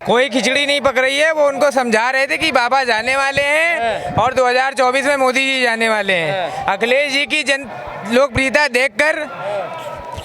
कोई खिचड़ी नहीं पक रही है। वो उनको समझा रहे थे कि बाबा जाने वाले हैं और 2024 में मोदी जी जाने वाले हैं। अखिलेश जी की लोकप्रियता देखकर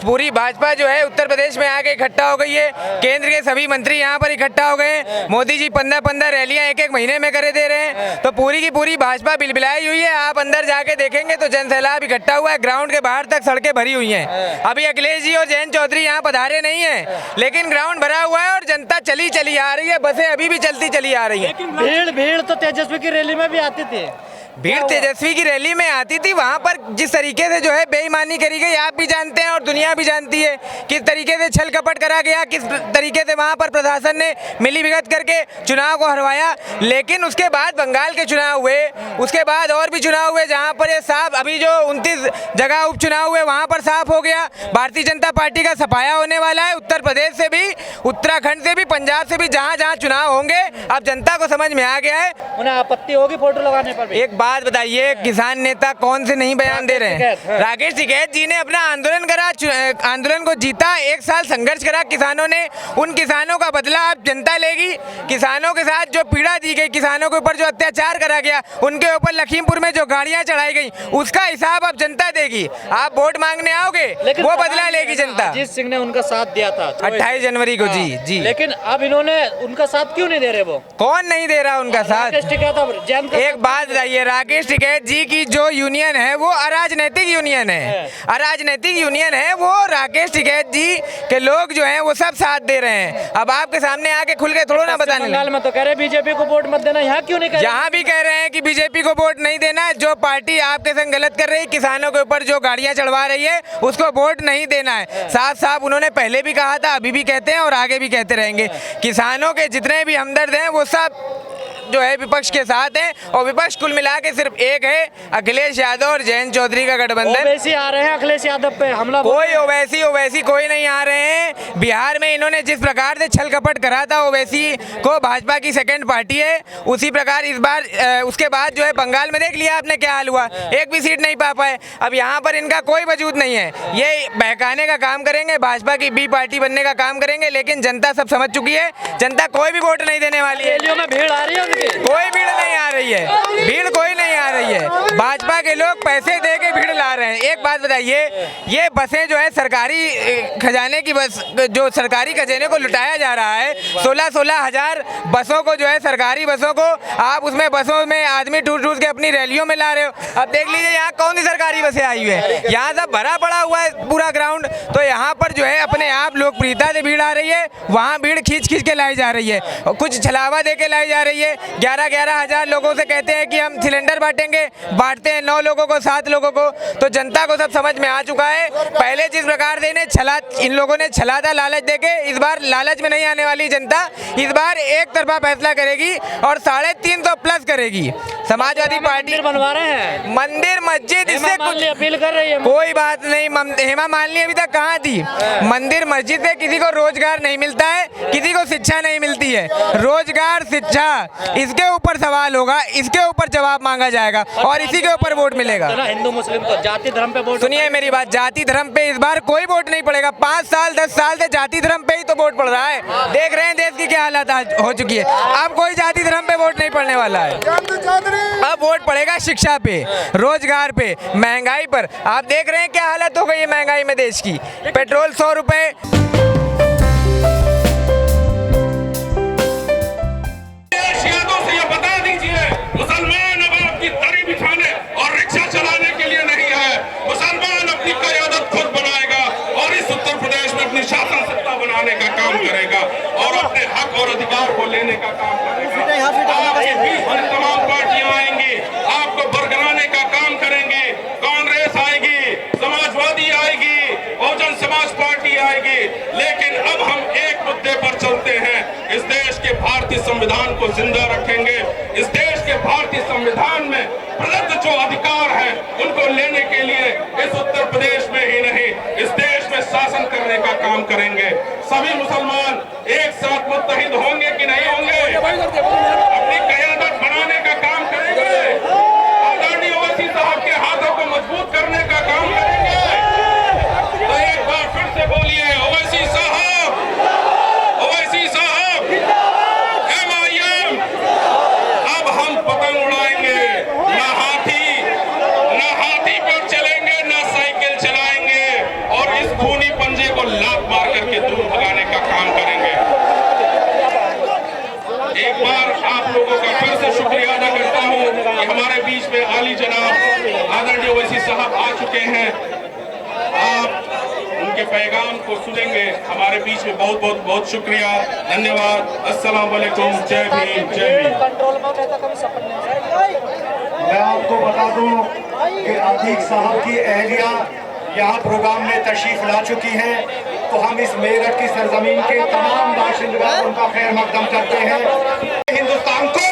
पूरी भाजपा जो है उत्तर प्रदेश में आके इकट्ठा हो गई है। केंद्र के सभी मंत्री यहाँ पर इकट्ठा हो गए हैं। मोदी जी 15-15 रैलियां एक महीने में करे दे रहे हैं। तो पूरी की पूरी भाजपा बिलबिलाई हुई है। आप अंदर जाके देखेंगे तो जनसैलाब इकट्ठा हुआ है। ग्राउंड के बाहर तक सड़कें भरी हुई हैं। अभी अखिलेश जी और जयंत चौधरी यहाँ पधारे नहीं है, लेकिन ग्राउंड भरा हुआ है और जनता चली आ रही है। बसें अभी भी चलती चली आ रही है। भीड़ तो तेजस्वी की रैली में भी आती थी। भीड़ तेजस्वी की रैली में आती थी। वहां पर जिस तरीके से जो है बेईमानी करी गई, आप भी जानते हैं और दुनिया भी जानती है किस तरीके से छल कपट करा गया, किस तरीके से वहां पर प्रशासन ने मिलीभगत करके चुनाव को हरवाया। लेकिन उसके बाद बंगाल के चुनाव हुए, उसके बाद और भी चुनाव हुए जहां पर ये साफ, अभी जो 29 जगह उपचुनाव हुए वहां पर साफ हो गया भारतीय जनता पार्टी का सफाया होने वाला है। उत्तर प्रदेश से भी, उत्तराखंड से भी, पंजाब से भी जहां जहां चुनाव होंगे अब जनता को समझ में आ गया है। उन्हें आपत्ति होगी फोटो लगाने पर भी। एक बात बताइए, किसान नेता कौन से नहीं बयान दे रहे हैं? राकेश टिकैत जी ने अपना आंदोलन करा, आंदोलन को जीता, 1 साल संघर्ष करा किसानों ने। उन किसानों का बदला अब जनता लेगी। किसानों के साथ जो पीड़ा दी गई, किसानों के ऊपर जो अत्याचार करा गया, उनके ऊपर लखीमपुर में जो गाड़ियां चढ़ाई गई, उसका हिसाब अब जनता देगी। आप वोट मांगने आओगे, वो बदला लेगी जनता। अजीत सिंह ने उनका साथ दिया था 28 जनवरी को। जी जी। लेकिन अब इन्होंने उनका साथ क्यों नहीं दे रहे? वो कौन नहीं दे रहा उनका साथ? एक बात बताइए, राकेश टिकैत जी की जो यूनियन है वो अराजनैतिक यूनियन है। अराजनैतिक यूनियन है वो। राकेश टिकैत जी के लोग जो हैं वो सब साथ दे रहे हैं। अब आपके सामने आके खुल के थोड़ा ना बताने। बंगाल में तो कह रहे बीजेपी को वोट मत देना, यहाँ क्यों नहीं कह रहे? यहाँ भी कह रहे हैं कि बीजेपी को वोट नहीं देना। जो पार्टी आपके संग गलत कर रही है, किसानों के ऊपर जो गाड़ियां चढ़वा रही है, उसको वोट नहीं देना है। साफ साफ उन्होंने पहले भी कहा था, अभी भी कहते हैं और आगे भी कहते रहेंगे। किसानों के जितने भी हमदर्द हैं वो सब जो है विपक्ष के साथ है, और विपक्ष कुल मिला के सिर्फ एक है, अखिलेश यादव और जयंत चौधरी का गठबंधन। ओवैसी आ रहे हैं अखिलेश यादव पे हमला। कोई ओवैसी कोई नहीं आ रहे हैं। बिहार में इन्होंने जिस प्रकार से छल कपट करा था, ओवैसी को भाजपा की सेकंड पार्टी है, उसी प्रकार इस बार उसके बाद जो है बंगाल में देख लिया आपने क्या हाल हुआ, एक भी सीट नहीं पा पाए। अब यहाँ पर इनका कोई वजूद नहीं है। ये बहकाने का काम करेंगे, भाजपा की बी पार्टी बनने का काम करेंगे, लेकिन जनता सब समझ चुकी है। जनता कोई भी वोट नहीं देने वाली है। रैलियों में भीड़ आ रही है, कोई भीड़ नहीं आ रही है। भीड़ कोई नहीं आ रही है। भाजपा के लोग पैसे दे के भीड़ ला रहे हैं। एक बात बताइए, ये बसें जो है सरकारी खजाने की बस, जो सरकारी खजाने को लुटाया जा रहा है, 16-16 हजार बसों को जो है, सरकारी बसों को आप उसमें बसों में आदमी ठूस के अपनी रैलियों में ला रहे हो। अब देख लीजिए यहाँ कौन सी सरकारी बसें आई हुई है। यहाँ सब भरा पड़ा हुआ है पूरा ग्राउंड। तो यहाँ पर जो है अपने आप लोकप्रियता से भीड़ आ रही है, वहाँ भीड़ खींच के लाई जा रही है, कुछ छलावा दे के लाई जा रही है। 11-11 हजार लोगों से कहते हैं कि हम सिलेंडर बांटेंगे, बांटते हैं 9 लोगों को, 7 लोगों को। तो जनता को सब समझ में आ चुका है। पहले जिस प्रकार से इन लोगों ने छला था लालच देके, इस बार लालच में नहीं आने वाली जनता। इस बार एक तरफा फैसला करेगी और 350 प्लस करेगी। समाजवादी पार्टी बनवा रहे हैं मंदिर मस्जिद, इससे कुछ अपील कर रही है। कोई बात नहीं। हेमा मालिनी अभी तक कहाँ थी? मंदिर मस्जिद से किसी को रोजगार नहीं मिलता है, किसी को शिक्षा नहीं मिलती है। रोजगार, शिक्षा, इसके ऊपर सवाल होगा, इसके ऊपर जवाब मांगा जाएगा और इसी के ऊपर वोट मिलेगा। हिंदू मुस्लिम को जाति धर्म पे वोट। सुनिए मेरी बात, जाति धर्म पे इस बार कोई वोट नहीं पड़ेगा। 5 साल 10 साल से जाति धर्म पे ही तो वोट पड़ रहा है। देख रहे हैं देश की क्या हालत हो चुकी है। अब कोई जाति धर्म पे वोट नहीं पड़ने वाला है। अब वोट पड़ेगा शिक्षा पे, रोजगार पे, महंगाई पर। आप देख रहे हैं क्या हालत हो गई है महंगाई में देश की। पेट्रोल 100 रुपए। मुसलमान अब आपकी दरी बिछाने और रिक्शा चलाने के लिए नहीं है। मुसलमान अपनी क़यादत खुद बनाएगा और इस उत्तर प्रदेश में अपनी शासन सत्ता बनाने का काम करेगा और अपने हक और अधिकार को लेने का काम करेगा। आपके बीच में तमाम पार्टियां आएंगी, आपको बरगलाने का काम करेंगे। कांग्रेस आएगी, समाजवादी आएगी, बहुजन समाज पार्टी आएगी, लेकिन अब हम एक मुद्दे पर चलते हैं। इस देश के भारतीय संविधान को जिंदा रखेंगे। इस देश के भारतीय संविधान में प्रदत्त जो अधिकार हैं उनको लेने के लिए इस उत्तर प्रदेश में ही नहीं, इस देश में शासन करने का काम करेंगे। सभी मुसलमान एक साथ मुत्तहिद होंगे कि नहीं होंगे? अपनी क़यादत बनाने का काम करेंगे। आदरणीय ओवैसी साहब के हाथों को मजबूत करने का काम करेंगे। तो एक बार फिर से बोलिए, ओवैसी साहब, ओवैसी साहब। बीच में आली जनाब आदरणीय ओवैसी साहब आ चुके हैं। आप उनके पैगाम को सुनेंगे। हमारे बीच में बहुत बहुत बहुत शुक्रिया, धन्यवाद। अस्सलाम वालेकुम, जय भीम, जय भीम। मैं आपको बता दूं कि अतीक साहब की अहलिया यहाँ प्रोग्राम में तशरीफ ला चुकी हैं, तो हम इस मेरठ की सरजमीन के तमाम बाशिंदगान उनका खैर मकदम करते हैं। हिंदुस्तान को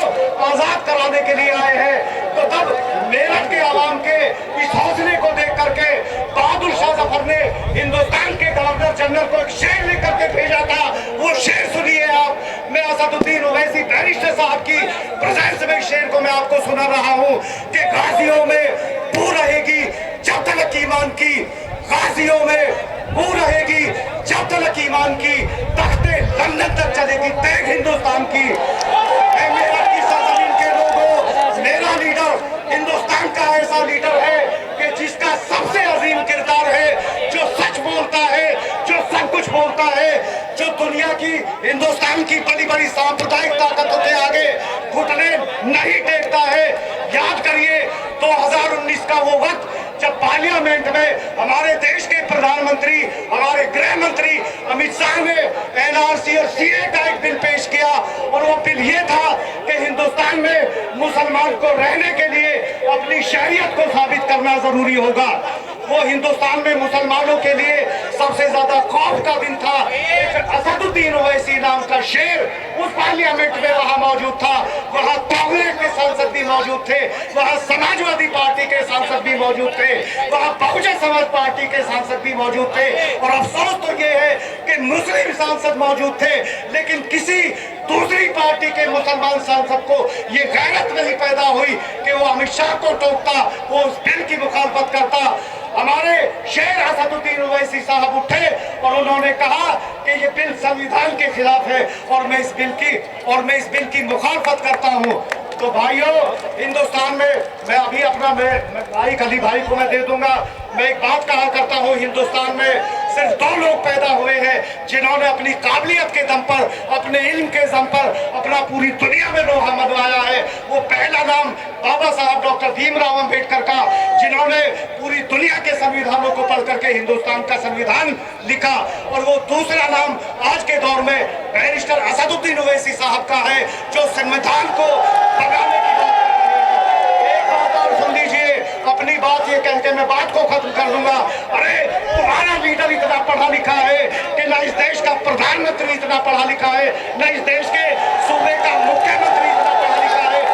आजाद कराने के लिए आए हैं, तो तब मेरठ के आवाम के इस हौसले को देख करके बहादुर शाह जफर ने हिंदुस्तान के गवर्नर जनरल को एक शेर लिख करके भेजा था। वो शेर सुनिए आप। मैं असदुद्दीन ओवैसी बैरिस्टर साहब की प्रेजेंस में शेर को मैं आपको सुना रहा हूँ कि गाजियों में बू रहेगी जब तक ईमान की, गाजियों में बू रहेगी जब तक ईमान की, तख्ते लंदन तक चलेगी तेग हिंदुस्तान की। मेरठ की सरजमीन के लोगों, मेरा लीडर हिंदुस्तान का ऐसा लीडर है कि जिसका सबसे अजीम किरदार है, जो सच बोलता है, जो सब कुछ बोलता है, जो दुनिया की, हिंदुस्तान की बड़ी बड़ी सांप्रदायिक ताकतों के आगे घुटने नहीं टेकता है। याद करिए 2019 का वो वक्त जब पार्लियामेंट में हमारे देश के प्रधानमंत्री, हमारे गृह मंत्री अमित शाह ने एनआरसी और सीए का एक बिल पेश किया, और वो बिल ये था कि हिंदुस्तान में मुसलमान को रहने के लिए अपनी शरीयत को साबित करना जरूरी होगा। वो हिंदुस्तान में मुसलमानों के लिए सबसे ज्यादा खौफ का दिन था। एक असदुद्दीन ओवैसी नाम का शेर उस पार्लियामेंट में वहां मौजूद था। वहां कांग्रेस के सांसद भी मौजूद थे, वहां समाजवादी पार्टी के सांसद भी मौजूद थे, वहां बहुजन समाज पार्टी के सांसद भी मौजूद थे। और अफसोस तो ये है कि मुस्लिम सांसद मौजूद थे, लेकिन किसी दूसरी पार्टी के मुसलमान सांसद को ये गैरत नहीं पैदा हुई कि वो अमित शाह को टोकता, वो उस बिल की मुखालफत करता। हमारे शेर असदुद्दीन ओवैसी साहब उठे और उन्होंने कहा कि ये बिल संविधान के खिलाफ है और मैं इस बिल की मुखालफत करता हूँ। तो भाइयों, हिंदुस्तान में मैं अभी अपना माइक अली भाई को मैं दे दूंगा। मैं एक बात कहा करता हूँ, हिंदुस्तान में सिर्फ 2 लोग पैदा हुए हैं जिन्होंने अपनी काबिलियत के दम पर, अपने इल्म के दम पर अपना पूरी दुनिया में लोहा मनवाया है। वो पहला नाम बाबा साहब डॉक्टर भीमराव अम्बेडकर का, जिन्होंने पूरी दुनिया के संविधानों को पढ़ करके हिंदुस्तान का संविधान लिखा। और वो दूसरा नाम आज के दौर में बैरिस्टर असदुद्दीन ओवैसी साहब का है, जो संविधान को बनाने की बात कर रहे हैं। एक बात और सुन लीजिए, अपनी बात ये कह के मैं बात को खत्म कर दूंगा। अरे तुम्हारा लीडर इतना पढ़ा लिखा है कि न इस देश का प्रधानमंत्री इतना पढ़ा लिखा है, न इस देश के सूबे का मुख्यमंत्री इतना पढ़ा लिखा है।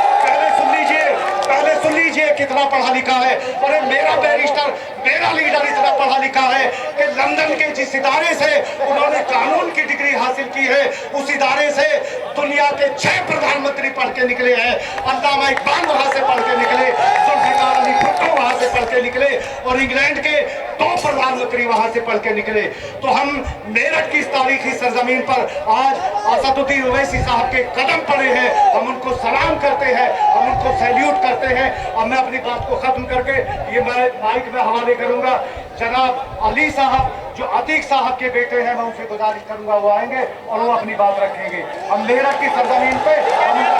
पहले सुन लीजिए कितना पढ़ा लिखा है। अरे मेरा बैरिस्टर, मेरा लीडर इतना पढ़ा लिखा है कि लंदन के जिस इदारे से उन्होंने कानून की डिग्री हासिल की है, उस इदारे से दुनिया के 6 प्रधानमंत्री पढ़ के निकले हैं। अल्लामा इकबाल वहां से पढ़ के निकले, जुल्फिकार अली भुट्टो वहां से पढ़ के निकले, और इंग्लैंड के 2 प्रधानमंत्री वहां से पढ़ के निकले। तो हम मेरठ की इस तारीखी सरजमीन पर आज असदुद्दीन ओवैसी साहब के कदम पड़े हैं, हम उनको सलाम करते हैं, हम उनको सैल्यूट करते हैं। और मैं अपनी बात को खत्म करके ये माइक में हवाले करूंगा जनाब अली साहब, जो अतीक साहब के बेटे हैं, मैं उनसे गुजारिश करूंगा वो आएंगे और वो अपनी बात रखेंगे। हम मेरठ की सरजमीन पे हम